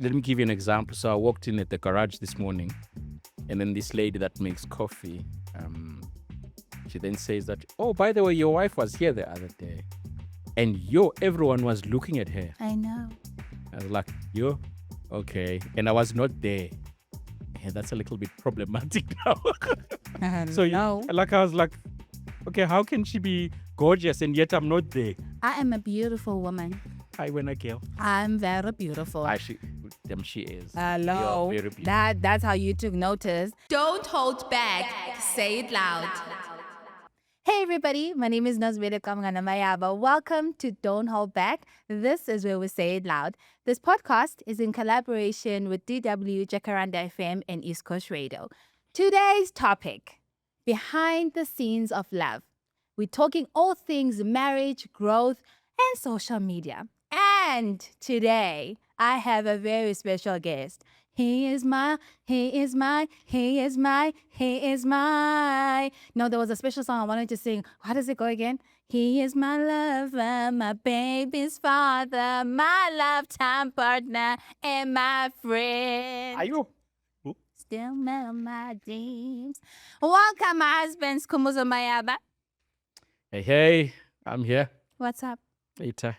Let me give you an example. So I walked in at the garage this morning, and then this lady that makes coffee, she then says that, oh, by the way, your wife was here the other day. And everyone was looking at her. I know. I was like, okay. And I was not there. Yeah, that's a little bit problematic now. So I was like, okay, how can she be gorgeous and yet I'm not there? I am a beautiful woman. Hi, when I girl. I'm very beautiful. She is. Hello. You're very beautiful. That's how you took notice. Don't hold back. Say it loud. Hey everybody, my name is Nozibele Qamngana-Mayaba. Welcome to Don't Hold Back. This is where we say it loud. This podcast is in collaboration with DW, Jacaranda FM, and East Coast Radio. Today's topic, behind the scenes of love. We're talking all things marriage, growth, and social media. And today, I have a very special guest. He is my. No, there was a special song I wanted to sing. How does it go again? He is my lover, my baby's father, my lifetime partner, and my friend. Are you? Still man of my dreams. Welcome, my husband, Qamngana-Mayaba. Hey, I'm here. What's up? Eta.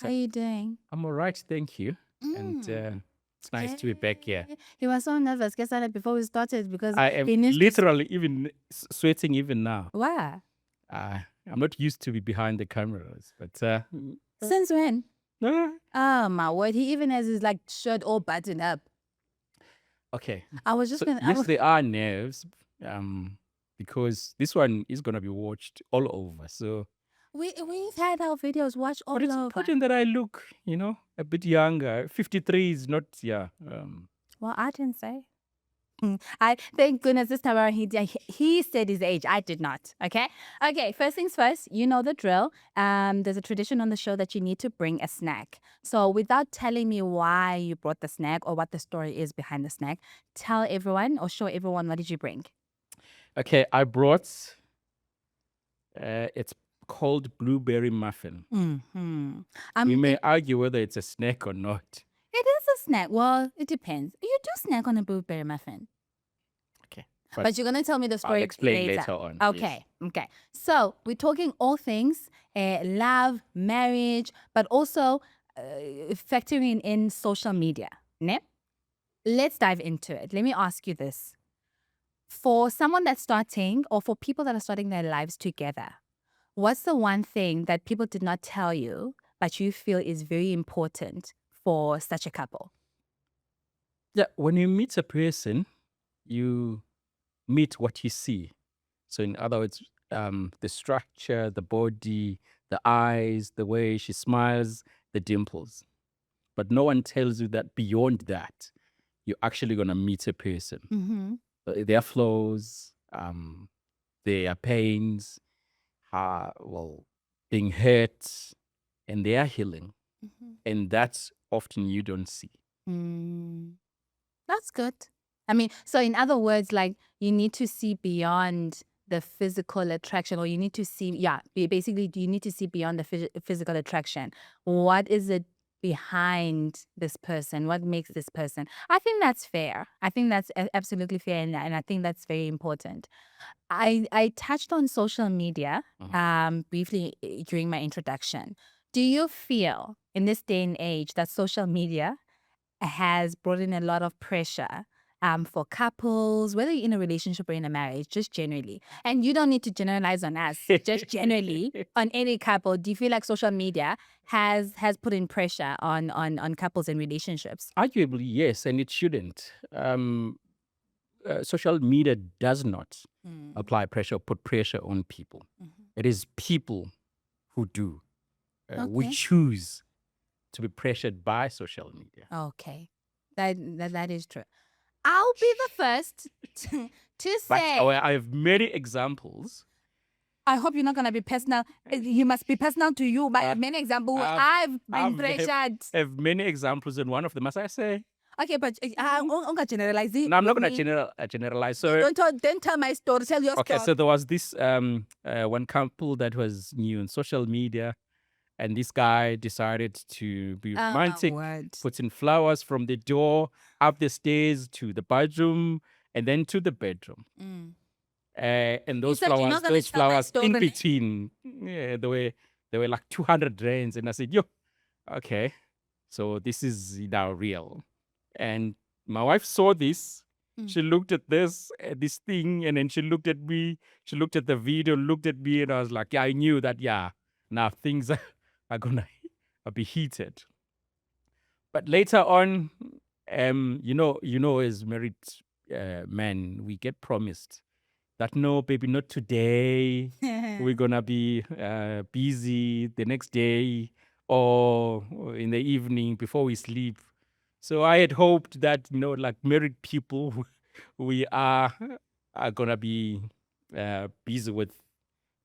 How are you doing? I'm all right, thank you. And it's nice to be back here. He was so nervous, before we started because I am literally even sweating even now. Why? I'm not used to be behind the cameras, but Since when? Oh my word! He even has his shirt all buttoned up. Okay. I was just gonna. Yes, there are nerves, because this one is gonna be watched all over. So we've had our videos watched all but it's over. important that I look, a bit younger. 53 is not, Well, I didn't say. I thank goodness this time around he said his age. I did not. Okay. First things first. You know the drill. There's a tradition on the show that you need to bring a snack. So without telling me why you brought the snack or what the story is behind the snack, tell everyone or show everyone what did you bring. Okay, I brought. It's called blueberry muffin. We may argue whether it's a snack or not. It is a snack. Well, it depends. You do snack on a blueberry muffin. Okay. But you're going to tell me the story I'll explain later on. Okay. So we're talking all things, love, marriage, but also factoring in social media. Ne? Let's dive into it. Let me ask you this. For someone that's starting or for people that are starting their lives together, what's the one thing that people did not tell you but you feel is very important for such a couple? Yeah, when you meet a person, you meet what you see. So in other words, the structure, the body, the eyes, the way she smiles, the dimples. But no one tells you that beyond that, you're actually going to meet a person. Mm-hmm. Their flaws, their pains, being hurt, and their healing. Mm-hmm. And that's often you don't see. That's good. I mean, so in other words, you need to see beyond the physical attraction, or you need to see, basically you need to see beyond the physical attraction. What is it behind this person? What makes this person? I think that's fair. I think that's absolutely fair, and I think that's very important. I touched on social media briefly during my introduction. Do you feel in this day and age that social media has brought in a lot of pressure for couples, whether you're in a relationship or in a marriage, just generally? And you don't need to generalize on us, just generally on any couple. Do you feel like social media has put in pressure on couples and relationships? Arguably, yes, and it shouldn't. Social media does not apply pressure, put pressure on people. It is people who do. We choose to be pressured by social media. Okay, that is true. I'll be the first to say. But I have many examples. I hope you're not going to be personal. You must be personal to you. But many examples, I've been pressured. I have many examples, and one of them, as I say. Okay, but I'm going to generalize it. No, I'm not going to generalize. So don't tell my story. Tell your story. Okay, so there was this one couple that was new on social media. And this guy decided to be Oh my romantic, word. putting flowers from the door up the stairs to the bedroom and then to the bedroom. And those said, "You're not gonna those tell my flowers in story." between, yeah, they were like 200 rands. And I said, yo, okay, so this is now real. And my wife saw this. She looked at this thing, and then she looked at me. She looked at the video, looked at me, and I was like, yeah, I knew that, yeah, now things are gonna be heated. But later on, as married men, we get promised that no, baby, not today. We're gonna be busy the next day or in the evening before we sleep. So I had hoped that like married people, we are gonna be busy with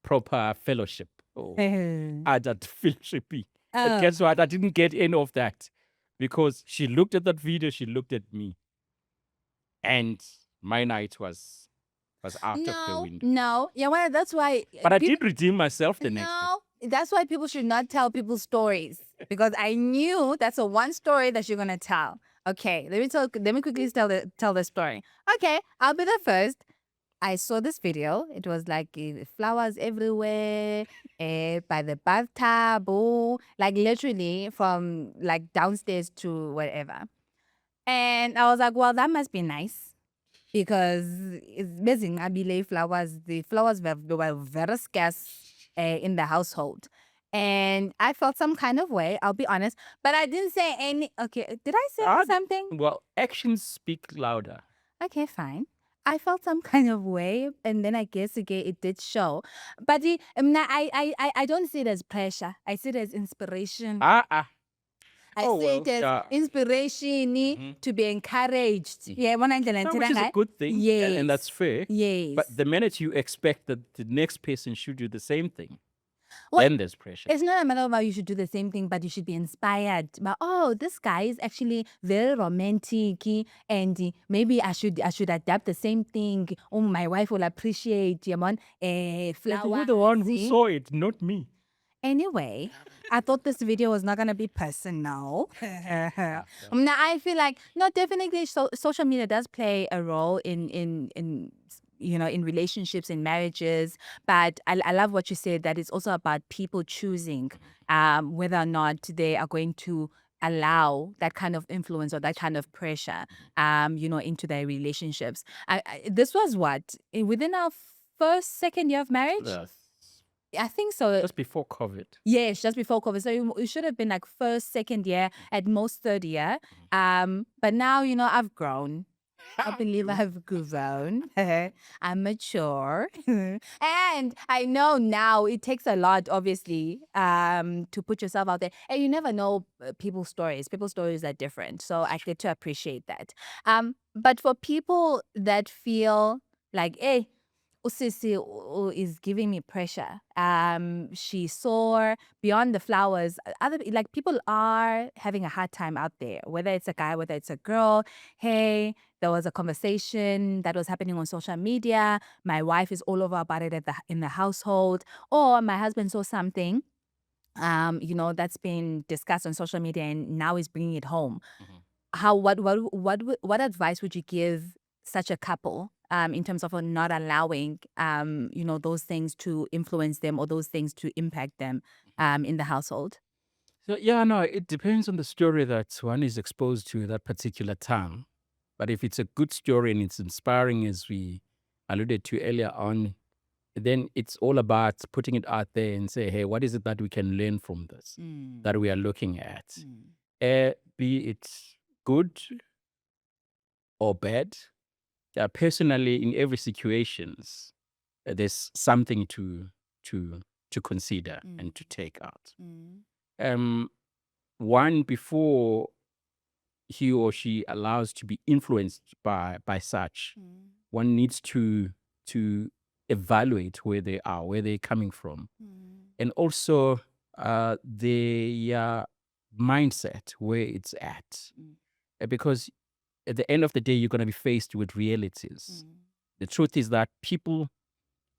proper fellowship or adult fellowshipping. But guess what? I didn't get any of that because she looked at that video, she looked at me, and my night was out of the window. No. Yeah, well, that's why. But I did redeem myself the next day. No, that's why people should not tell people stories, because I knew that's the one story that you're gonna tell. Okay, let me quickly tell the story. Okay, I'll be the first. I saw this video. It was like flowers everywhere, by the bathtub, like literally from like downstairs to wherever. And I was like, well, that must be nice, because it's amazing. Abile flowers, the flowers were very scarce in the household. And I felt some kind of way, I'll be honest, but I didn't say any. Okay, did I say something? Well, actions speak louder. Okay, fine. I felt some kind of way, and then I guess again it did show. But I don't see it as pressure. I see it as inspiration. I see it as inspiration to be encouraged. Yeah, which is a good thing, Yes. and that's fair. Yes. But the minute you expect that the next person should do the same thing, Well, then there's pressure. It's not a matter of how you should do the same thing, but you should be inspired. But this guy is actually very romantic, and maybe I should adapt the same thing. Oh, my wife will appreciate flowers. You're the one who saw it, not me. Anyway, I thought this video was not gonna be personal. Now I feel like definitely social media does play a role in relationships, in marriages. But I love what you said, that it's also about people choosing whether or not they are going to allow that kind of influence or that kind of pressure into their relationships. This was what, within our second year of marriage? Yes. I think so. Just before COVID. Yes, just before COVID. So it should have been like first, second year, at most third year. But now, I've grown. I believe I've grown. I'm mature. And I know now it takes a lot, obviously, to put yourself out there. And you never know people's stories. People's stories are different. So I get to appreciate that. But for people that feel like, hey, Usisi is giving me pressure. She saw beyond the flowers. People are having a hard time out there, whether it's a guy, whether it's a girl. Hey, there was a conversation that was happening on social media. My wife is all over about it in the household, or my husband saw something, that's been discussed on social media, and now is bringing it home. What advice would you give such a couple in terms of not allowing those things to influence them, or those things to impact them in the household? So it depends on the story that one is exposed to at that particular time. But if it's a good story and it's inspiring, as we alluded to earlier on, then it's all about putting it out there and say, hey, what is it that we can learn from this that we are looking at? Be it good or bad. Personally, in every situations, there's something to consider and to take out. One, before he or she allows to be influenced by such, one needs to evaluate where they are, where they're coming from, and also their mindset, where it's at. Because at the end of the day, you're going to be faced with realities. The truth is that people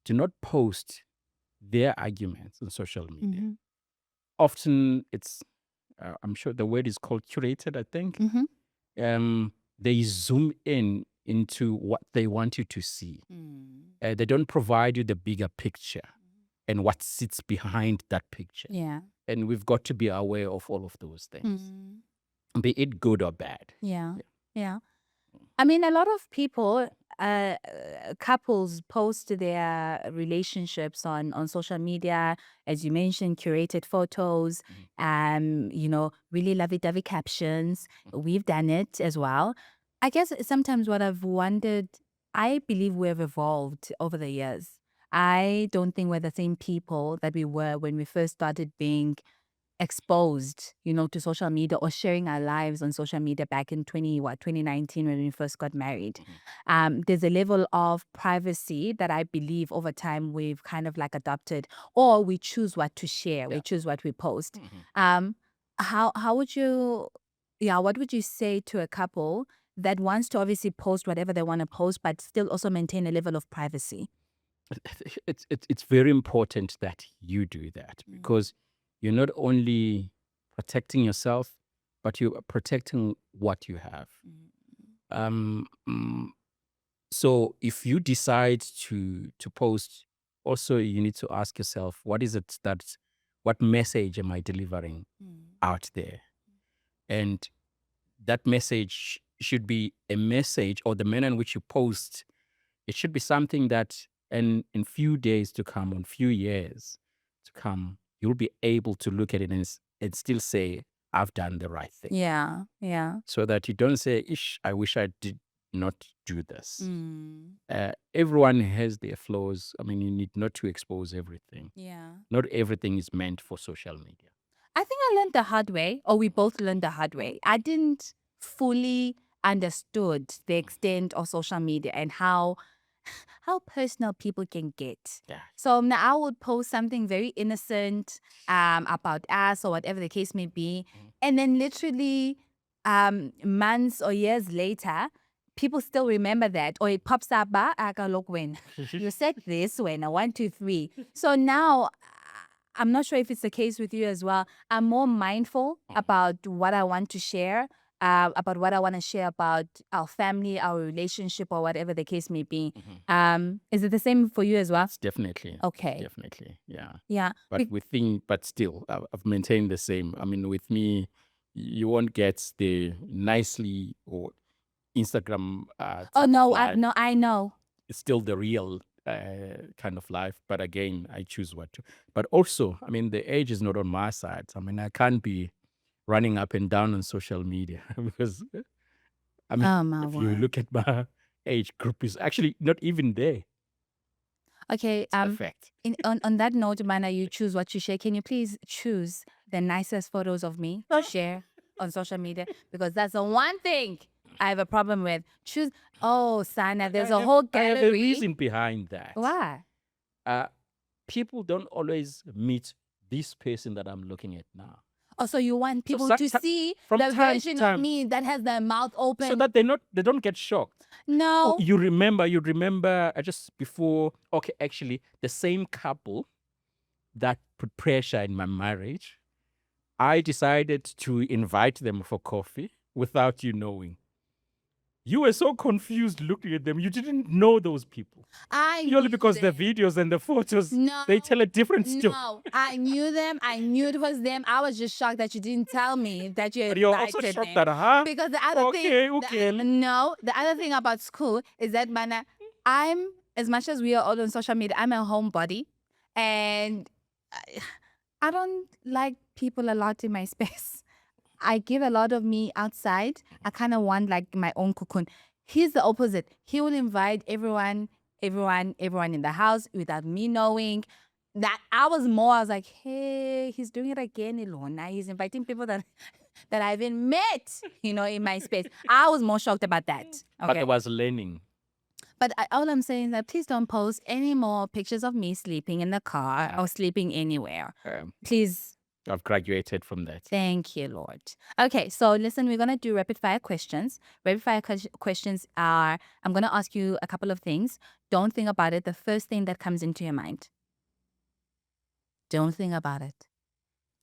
do not post their arguments on social media. often it's, I'm sure the word is called curated, I think. Mm-hmm. They zoom in into what they want you to see. They don't provide you the bigger picture and what sits behind that picture. Yeah. And we've got to be aware of all of those things, be it good or bad. Yeah. Yeah. I mean, a lot of people, couples post their relationships on social media, as you mentioned, curated photos, really lovey-dovey captions. We've done it as well. I guess sometimes what I've wondered, I believe we've evolved over the years. I don't think we're the same people that we were when we first started being exposed, to social media or sharing our lives on social media back in 2019 when we first got married. There's a level of privacy that I believe over time we've kind of like adopted, or we choose what to share, we choose what we post. How would you, what would you say to a couple that wants to obviously post whatever they want to post, but still also maintain a level of privacy? It's very important that you do that, because you're not only protecting yourself, but you're protecting what you have. So if you decide to post, also you need to ask yourself, what is it what message am I delivering out there? And that message should be a message, or the manner in which you post, it should be something that in few days to come, in few years to come, you'll be able to look at it and still say, I've done the right thing. Yeah, yeah. So that you don't say, ish, I wish I did not do this. Everyone has their flaws. I mean, you need not to expose everything. Yeah. Not everything is meant for social media. I think I learned the hard way, or we both learned the hard way. I didn't fully understood the extent of social media and how personal people can get. Yeah. So now I would post something very innocent about us or whatever the case may be, and then literally months or years later, people still remember that, or it pops up. Look, when you said this, when 1, 2, 3. So now, I'm not sure if it's the case with you as well. I'm more mindful about what I want to share, about what I want to share about our family, our relationship, or whatever the case may be. Is it the same for you as well? It's definitely. Okay. Definitely. Yeah. Yeah. But still, I've maintained the same. I mean, with me, you won't get the nicely or Instagram. Oh no, life. I know. It's still the real kind of life. But again, I choose what to. But also, I mean, the age is not on my side. I mean, I can't be running up and down on social media because, I mean, Oh my if you word. look at my age group, is actually not even there. Okay. It's a fact. On that note, Mana, you choose what you share. Can you please choose the nicest photos of me to share on social media? Because that's the one thing I have a problem with. Choose. Oh, Sana, there's a whole I have a gallery. reason behind that. Why? People don't always meet this person that I'm looking at now. Oh, so you want people to see from the time to version time. of me that has their mouth open? So that they don't get shocked. No. Oh, you remember just before, okay, actually, the same couple that put pressure in my marriage, I decided to invite them for coffee without you knowing. You were so confused looking at them. You didn't know those people. Purely because the videos and the photos, they tell a different story. No, I knew them. I knew it was them. I was just shocked that you didn't tell me that you But invited you're also shocked that, huh? Because the other the other thing about school is that, Mana, as much as we are all on social media, I'm a homebody, and I don't like people a lot in my space. I give a lot of me outside. I kind of want like my own cocoon. He's the opposite. He will invite everyone in the house without me knowing. That I was like, hey, he's doing it again, Ilona. He's inviting people that I haven't met, in my space. I was more shocked about that. Okay. But I was learning. But all I'm saying is that please don't post any more pictures of me sleeping in the car or sleeping anywhere. Please. I've graduated from that. Thank you, Lord. Okay, so listen, we're going to do rapid fire questions. Rapid fire questions are, I'm going to ask you a couple of things. Don't think about it. The first thing that comes into your mind. Don't think about it.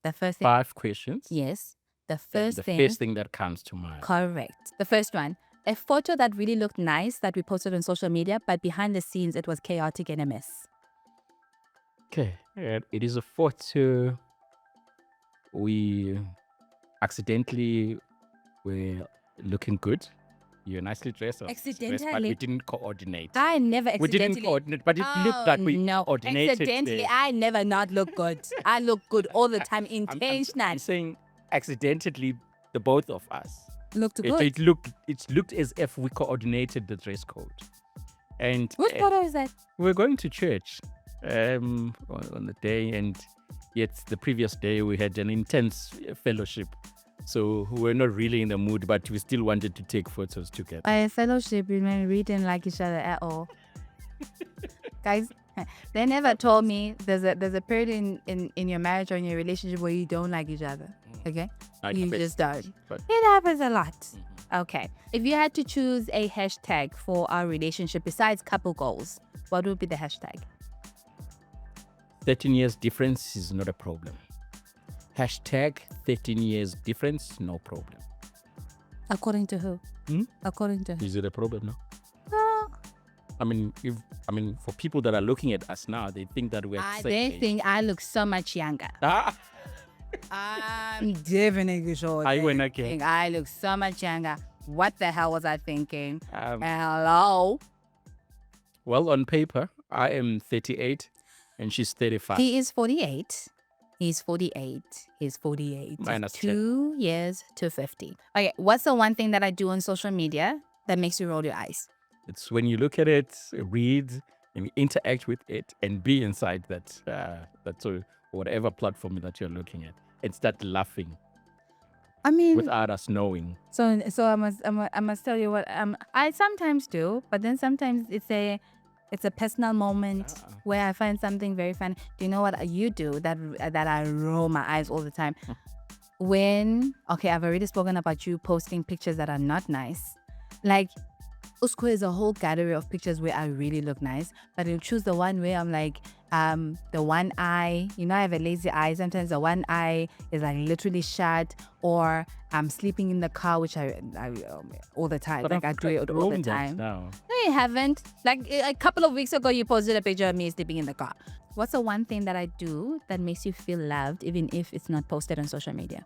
The first thing. 5 questions. Yes. The And first the thing. first thing that comes to mind. Correct. The first one. A photo that really looked nice that we posted on social media, but behind the scenes it was chaotic and a mess. Okay. It is a photo we accidentally were looking good. You're nicely dressed. But we Accidentally? didn't coordinate. I never We accidentally. didn't coordinate, but it looked like we no. coordinated. Accidentally, there. I never not look good. I look good all the time, intentional. I'm saying accidentally, the both of us. Looked good. It looked as if we coordinated the dress code. And What photo is that? we were going to church on the day, and yet the previous day we had an intense fellowship. So we were not really in the mood, but we still wanted to take photos together. By a fellowship, we didn't like each other at all. Guys, they never told me there's a period in your marriage or in your relationship where you don't like each other. Okay? You just don't. But It happens a lot. Okay. If you had to choose a hashtag for our relationship besides couple goals, what would be the hashtag? 13 years difference is not a problem. Hashtag 13 years difference, no problem. According to who? According to who? Is it a problem now? Oh, I mean, for people that are looking at us now, they think that we're they think I look so much younger. I'm definitely sure. I went they again. think I look so much younger. What the hell was I thinking? Um, Hello? Well, on paper, I am 38 and she's 35. He is 48. He's 48. He's 48. Minus 2 years to 50. Okay, what's the one thing that I do on social media that makes you roll your eyes? It's when you look at it, read, and interact with it, and be inside that whatever platform that you're looking at, and start laughing I mean, without us knowing. so I must tell you what I sometimes do, but then sometimes it's a personal moment where I find something very funny. Do you know what you do that I roll my eyes all the time? I've already spoken about you posting pictures that are not nice. Like, Usko is a whole gallery of pictures where I really look nice, but I'll choose the one where I'm like, the one eye, I have a lazy eye. Sometimes the one eye is like literally shut, or I'm sleeping in the car, which I all the time. But like I do it all the time. Now. No, you haven't. Like a couple of weeks ago, you posted a picture of me sleeping in the car. What's the one thing that I do that makes you feel loved, even if it's not posted on social media?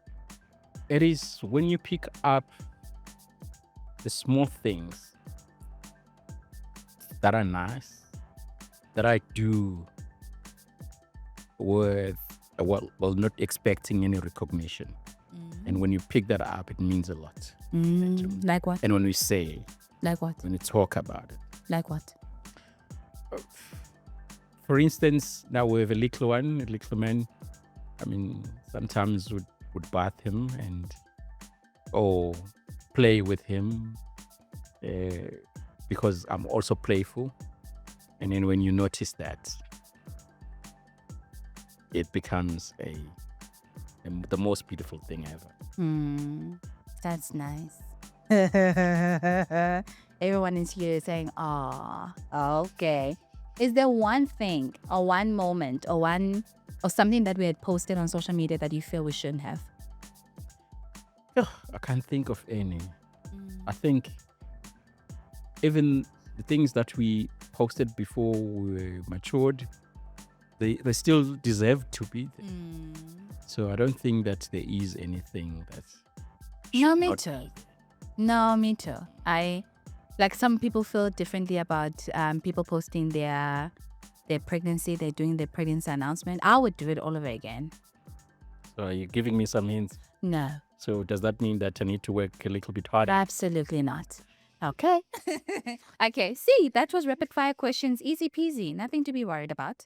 It is when you pick up the small things that are nice, that I do with, not expecting any recognition. And when you pick that up, it means a lot. Like what? And when we say, Like what? when we talk about it. Like what? For instance, now we have a little man. I mean, sometimes would bath him or play with him because I'm also playful. And then when you notice that, it becomes the most beautiful thing ever. That's nice. Everyone is here saying, "Ah, okay." Is there one thing or one moment or something that we had posted on social media that you feel we shouldn't have? I can't think of any. I think even the things that we posted before we matured, they still deserve to be there. So I don't think that there is anything that's... No, me too. No, me too. Like some people feel differently about people posting their pregnancy. They're doing their pregnancy announcement. I would do it all over again. So are you giving me some hints? No. So does that mean that I need to work a little bit harder? Absolutely not. Okay. Okay. See, that was rapid fire questions. Easy peasy. Nothing to be worried about.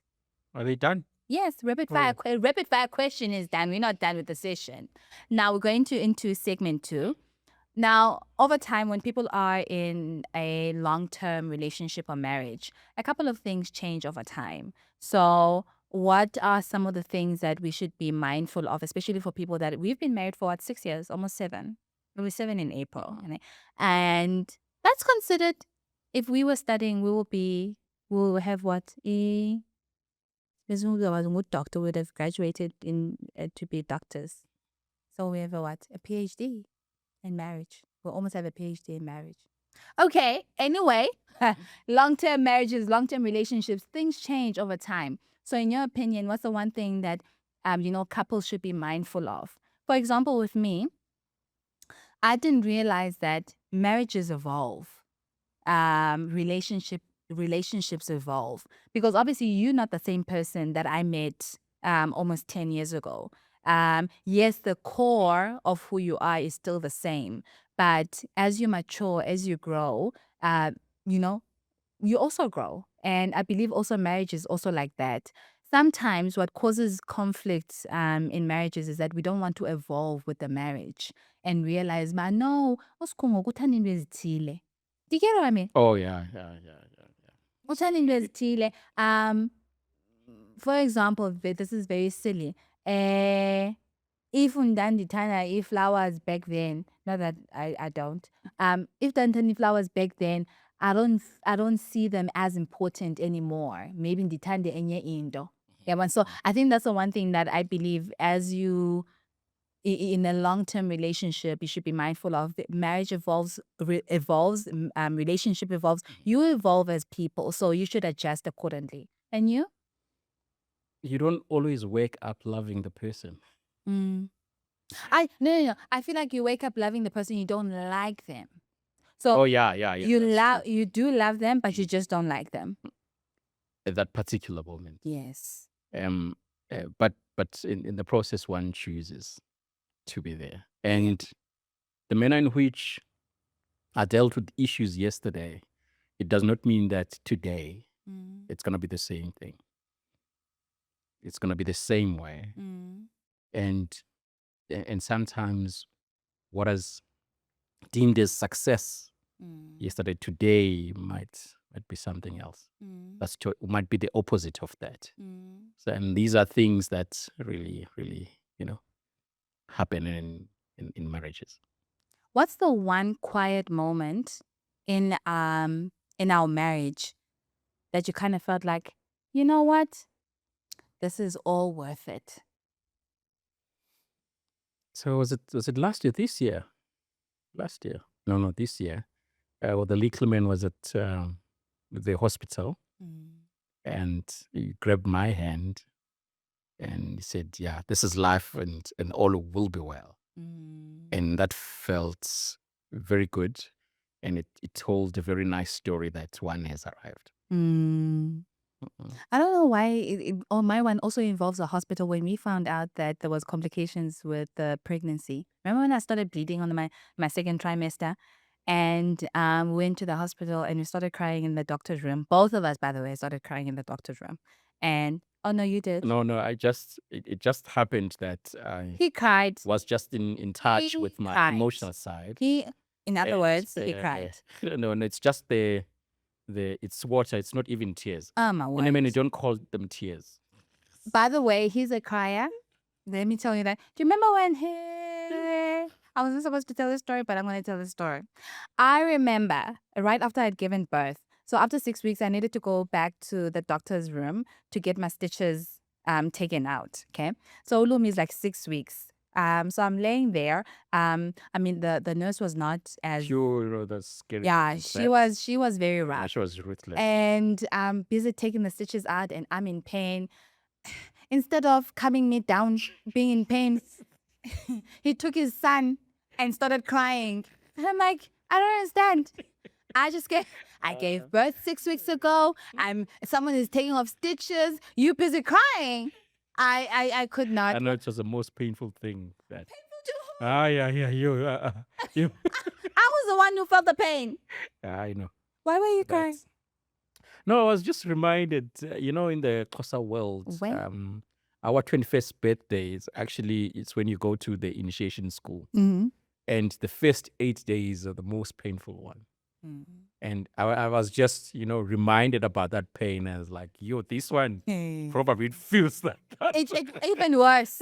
Are they done? Yes, rapid fire question is done. We're not done with the session. Now we're going into segment 2. Now, over time, when people are in a long-term relationship or marriage, a couple of things change over time. So what are some of the things that we should be mindful of, especially for people that we've been married for 6 years, almost 7. We'll be 7 in April. And that's considered, if we were studying, we will have what? doctor would have graduated in to be doctors. So we have a PhD in marriage. We'll almost have a PhD in marriage. Okay, anyway, long-term marriages, long-term relationships, things change over time. So in your opinion, what's the one thing that, couples should be mindful of? For example, with me, I didn't realize that marriages evolve, relationships evolve, because obviously you're not the same person that I met almost 10 years ago. Yes, the core of who you are is still the same, but as you mature, as you grow, you also grow. And I believe also marriage is also like that. Sometimes what causes conflicts in marriages is that we don't want to evolve with the marriage and realize, man, no, usikhungo kuthanda into ezithile. Do you get what I mean? Oh, yeah. Uthanda into ezithile. For example, this is very silly. If undandithanda flowers back then, not that I don't. If ndandithanda flowers back then, I don't see them as important anymore. Maybe ndithande enye into. Yeah, so I think that's the one thing that I believe as you in a long-term relationship, you should be mindful of. Marriage evolves, relationship evolves. You evolve as people, so you should adjust accordingly. And you? You don't always wake up loving the person. No. I feel like you wake up loving the person, you don't like them. So Oh, yeah. you do love them, but you just don't like them. At that particular moment. Yes. But in the process, one chooses to be there. And the manner in which I dealt with issues yesterday, it does not mean that today it's going to be the same thing. It's going to be the same way. And sometimes what is deemed as success yesterday, today might be something else. Might be the opposite of that. So, and these are things that really, really, happen in marriages. What's the one quiet moment in our marriage that you kind of felt like, you know what? This is all worth it. So was it last year? This year? Last year? No, this year. Well, the legal man was at the hospital, and he grabbed my hand, and he said, "Yeah, this is life, and all will be well." And that felt very good, and it told a very nice story that one has arrived. I don't know why my one also involves a hospital. When we found out that there was complications with the pregnancy, remember when I started bleeding on my second trimester, and we went to the hospital and we started crying in the doctor's room. Both of us, by the way, started crying in the doctor's room. And oh no, you did. No, it just happened that I He cried. was just in touch He with my cried. emotional side. In other words, he cried. No, it's just it's water. It's not even tears. Oh my word. And I mean, you don't call them tears. By the way, he's a crier. Let me tell you that. Do you remember when I wasn't supposed to tell this story, but I'm going to tell this story. I remember right after I'd given birth. So after 6 weeks, I needed to go back to the doctor's room to get my stitches taken out. Okay. So Ulumi is like 6 weeks. So I'm laying there. I mean, the nurse was not as Pure, that's scary. yeah, she was very rough. Yeah, she was ruthless. And I'm busy taking the stitches out, and I'm in pain. Instead of calming me down, being in pain, he took his son and started crying. And I'm like, I don't understand. I gave birth 6 weeks ago. Someone is taking off stitches. You busy crying. I could not. I know it was the most painful thing. That Painful to who? yeah, you. I was the one who felt the pain. I know. Why were you crying? No, I was just reminded, in the Xhosa world, When? our 21st birthday it's when you go to the initiation school. And the first 8 days are the most painful one. And I was just, reminded about that pain. I was like, this one probably feels like that. It's even worse.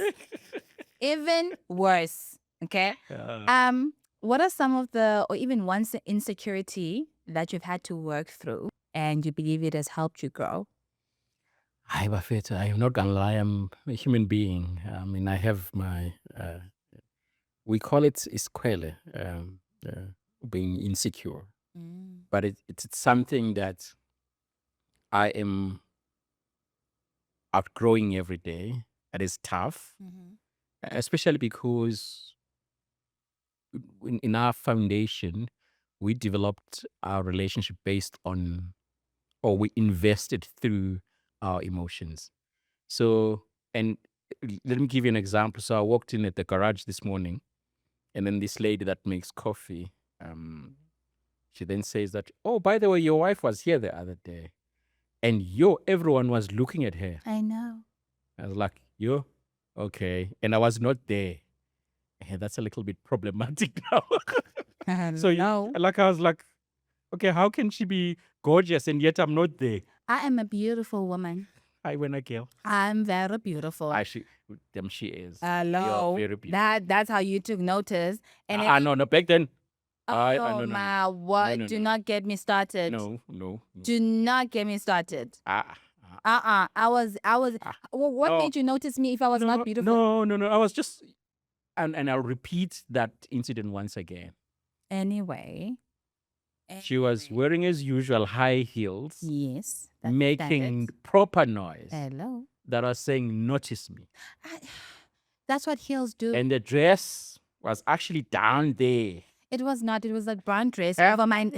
Even worse. Okay. What are some of or even one insecurity that you've had to work through and you believe it has helped you grow? Hi, Buffett. I'm not gonna lie. I'm a human being. I mean, I have my. We call it iskwele, being insecure, but it's something that I am outgrowing every day. It is tough, especially because in our foundation, we developed our relationship based on, or we invested through our emotions. So, and let me give you an example. So I walked in at the garage this morning, and then this lady that makes coffee, she then says that, oh, by the way, your wife was here the other day, and everyone was looking at her. I know. I was like, okay, and I was not there. And that's a little bit problematic now. So No. I was like, okay, how can she be gorgeous and yet I'm not there? I am a beautiful woman. I went a girl. I'm very beautiful. She is. Hello. You're very beautiful. That's how you took notice. And No, back then. oh no. my, what? No. Do not get me started. No. Do not get me started. Ah, I was. What no. made you notice me if I was not beautiful? No. I was just, and I'll repeat that incident once again. Anyway. She was wearing as usual high heels. Yes. Making proper noise. Hello. That was saying, notice me. That's what heels do. And the dress was actually down there. It was not. It was a brown dress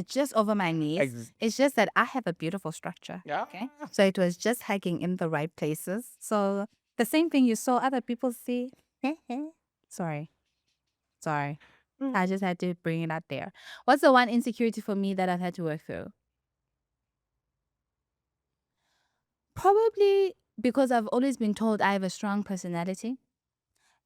just over my knees. It's just that I have a beautiful structure. Yeah. Okay. So it was just hugging in the right places. So the same thing you saw other people see. Sorry. I just had to bring it out there. What's the one insecurity for me that I've had to work through? Probably because I've always been told I have a strong personality,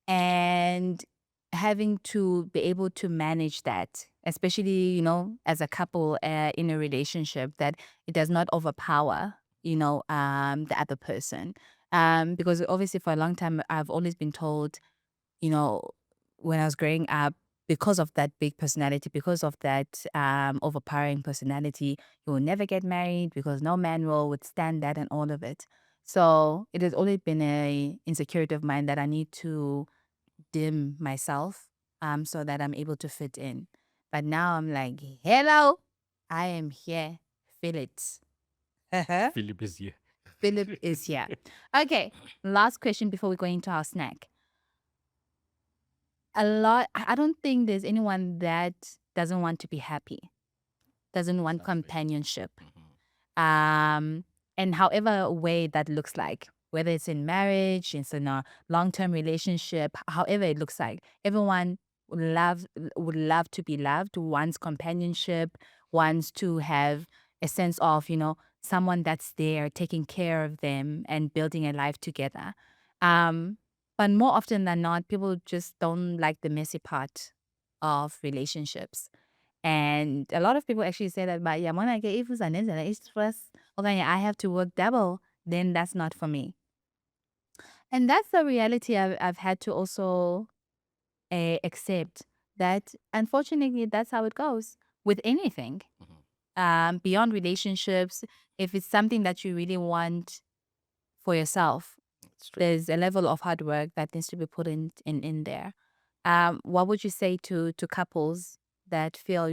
and having to be able to manage that, especially, as a couple in a relationship, that it does not overpower, the other person. Because obviously for a long time, I've always been told, when I was growing up, because of that big personality, because of that overpowering personality, you will never get married because no man will withstand that and all of it. So it has always been a insecurity of mine that I need to dim myself so that I'm able to fit in. But now I'm like, hello, I am here. Feel it. Philip is here. Philip is here. Okay, last question before we go into our snack. I don't think there's anyone that doesn't want to be happy, doesn't want companionship. And however way that looks like, whether it's in marriage, it's in a long-term relationship, however it looks like, everyone would love to be loved, wants companionship, wants to have a sense of, someone that's there taking care of them and building a life together. But more often than not, people just don't like the messy part of relationships. And a lot of people actually say that, but yeah, I have to work double, then that's not for me. And that's the reality I've had to also accept, that unfortunately that's how it goes with anything. Beyond relationships, if it's something that you really want for yourself, there's a level of hard work that needs to be put in there. What would you say to couples that feel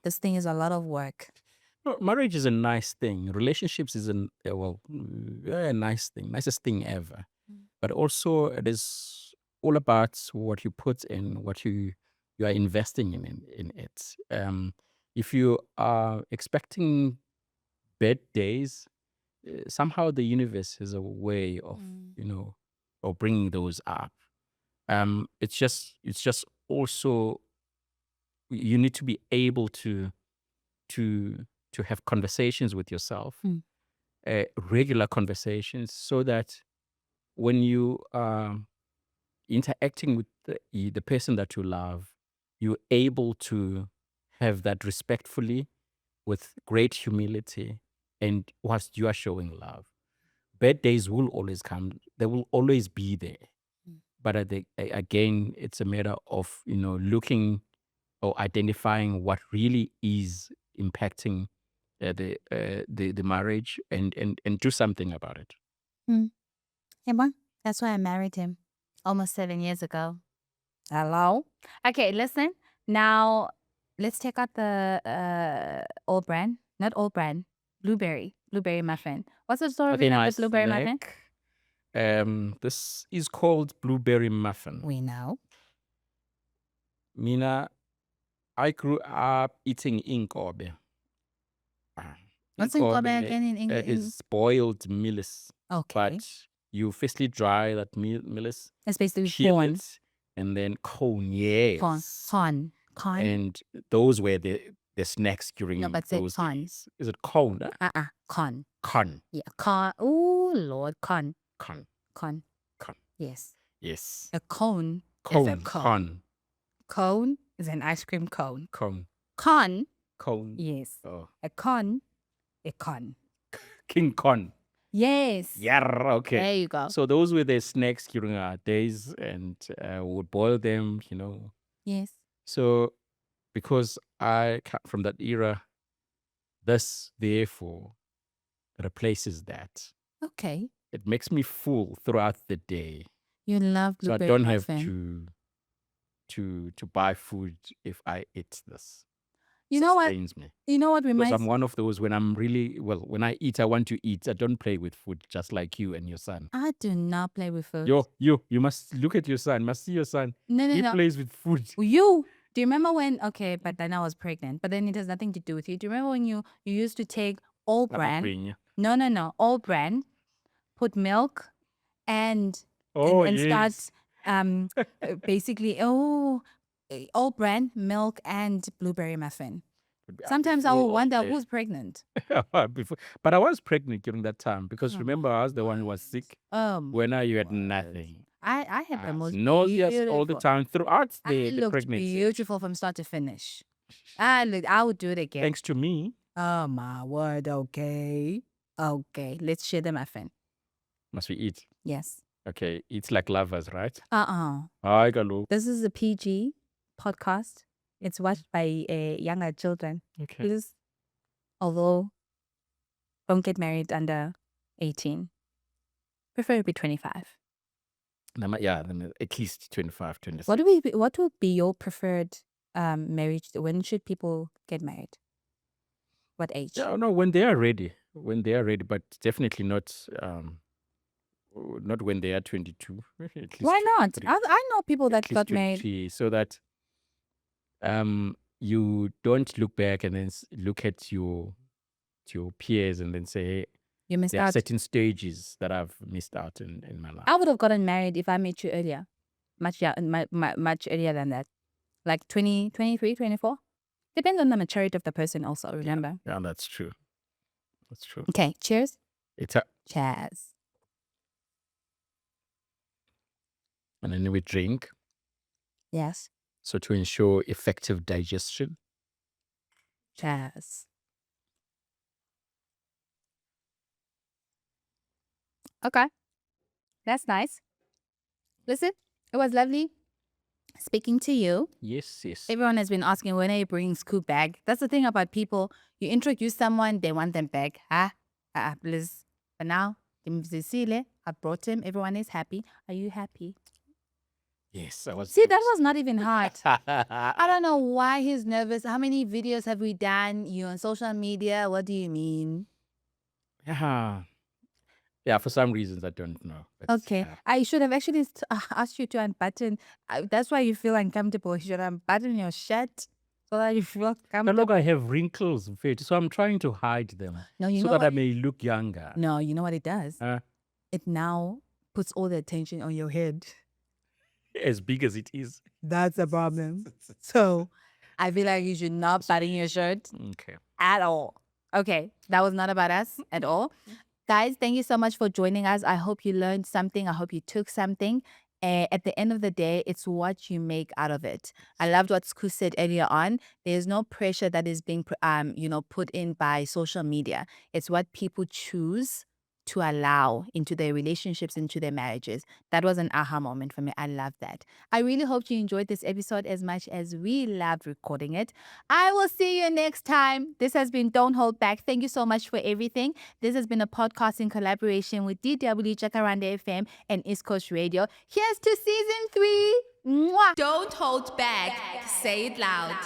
this thing is a lot of work? No, marriage is a nice thing. Relationships is a nice thing, nicest thing ever. But also, it is all about what you put in, what you are investing in it. If you are expecting bad days, somehow the universe has a way of of bringing those up. It's just also, you need to be able to have conversations with yourself, regular conversations, so that when you are interacting with the person that you love, you're able to have that respectfully, with great humility, and whilst you are showing love. Bad days will always come. They will always be there. But again, it's a matter of looking or identifying what really is impacting the marriage and do something about it. Yeah, well, that's why I married him almost 7 years ago. Hello? Okay, listen. Now, let's take out the all brand. Not all brand. Blueberry muffin. What's the story Okay, behind the nice. blueberry muffin? This is called blueberry muffin. We know. Mina, I grew up eating inkobe. What's inkobe again in English? Is boiled millet. Okay. But you firstly dry that millet, It's basically peel corn. it, and then corn, yes. Corn. And those were the snacks during No, but say those corn. days. Is it corn? Corn. Corn. Yeah, corn. Oh, Lord, corn. Corn. Corn. Corn. Yes. Yes. A cone is a Cone. cone. Corn. Cone is an ice cream cone. Cone. Con, Cone. yes. Oh. A con, a con. King corn. Yes. Yeah, okay. There you go. So those were the snacks during our days, and we would boil them, Yes. So because I come from that era, this therefore replaces that. Okay. It makes me full throughout the day. You love So I blueberry don't muffin. have to buy food if I eat this. You know what? Sustains me. You know what Because reminds I'm one of those when when I eat, I want to eat. I don't play with food, just like you and your son. I do not play with food. You must look at your son. Must see your son. No. He plays with food. You. Do you remember when? Okay, but then I was pregnant. But then it has nothing to do with you. Do you remember when you used to take all brand? No. All brand. Put milk and yes. start basically all brand milk and blueberry muffin. Sometimes I will wonder who's pregnant. But I was pregnant during that time because remember I was the one who was sick. When you had nothing. I had the most nauseous all the time throughout the pregnancy. Beautiful from start to finish. I would do it again. Thanks to me. Oh my word! Okay, let's share the muffin. Must we eat? Yes. Okay, it's like lovers, right? Hi, Galo. This is a PG podcast. It's watched by younger children. Okay. Please, although, don't get married under 18. Preferably 25. Yeah, then at least 25, 26. What would be your preferred marriage? When should people get married? What age? Yeah, no, when they are ready. When they are ready, but definitely not when they are 22. Why not? I know people that got married. So that you don't look back and then look at your peers and then say, hey, you missed there out. are certain stages that I've missed out in my life. I would have gotten married if I met you earlier. Much earlier than that. Like 20, 23, 24. Depends on the maturity of the person also, remember? Yeah, that's true. That's true. Okay, cheers. Cheers. And then we drink. Yes. So to ensure effective digestion. Cheers. Okay. That's nice. Listen, it was lovely speaking to you. Yes. Everyone has been asking, when are you bringing Scoop back? That's the thing about people. You introduce someone, they want them back. Please. But now, I brought him. Everyone is happy. Are you happy? Yes, I was. See, that was not even hard. I don't know why he's nervous. How many videos have we done? You on social media? What do you mean? Yeah, for some reasons I don't know. Okay. I should have actually asked you to unbutton. That's why you feel uncomfortable. You should unbutton your shirt so that you feel comfortable. No, look, I have wrinkles, so I'm trying to hide them so that I may look younger. No, you know what it does? It now puts all the attention on your head. As big as it is. That's a problem. So I feel like you should not button your shirt at all. Okay, that was not about us at all. Guys, thank you so much for joining us. I hope you learned something. I hope you took something. At the end of the day, it's what you make out of it. I loved what Sku said earlier on. There's no pressure that is being put in by social media. It's what people choose to allow into their relationships, into their marriages. That was an aha moment for me. I love that. I really hope you enjoyed this episode as much as we loved recording it. I will see you next time. This has been Don't Hold Back. Thank you so much for everything. This has been a podcast in collaboration with DW Jacaranda FM and East Coast Radio. Here's to season 3. Mwah! Don't hold back. Say it loud.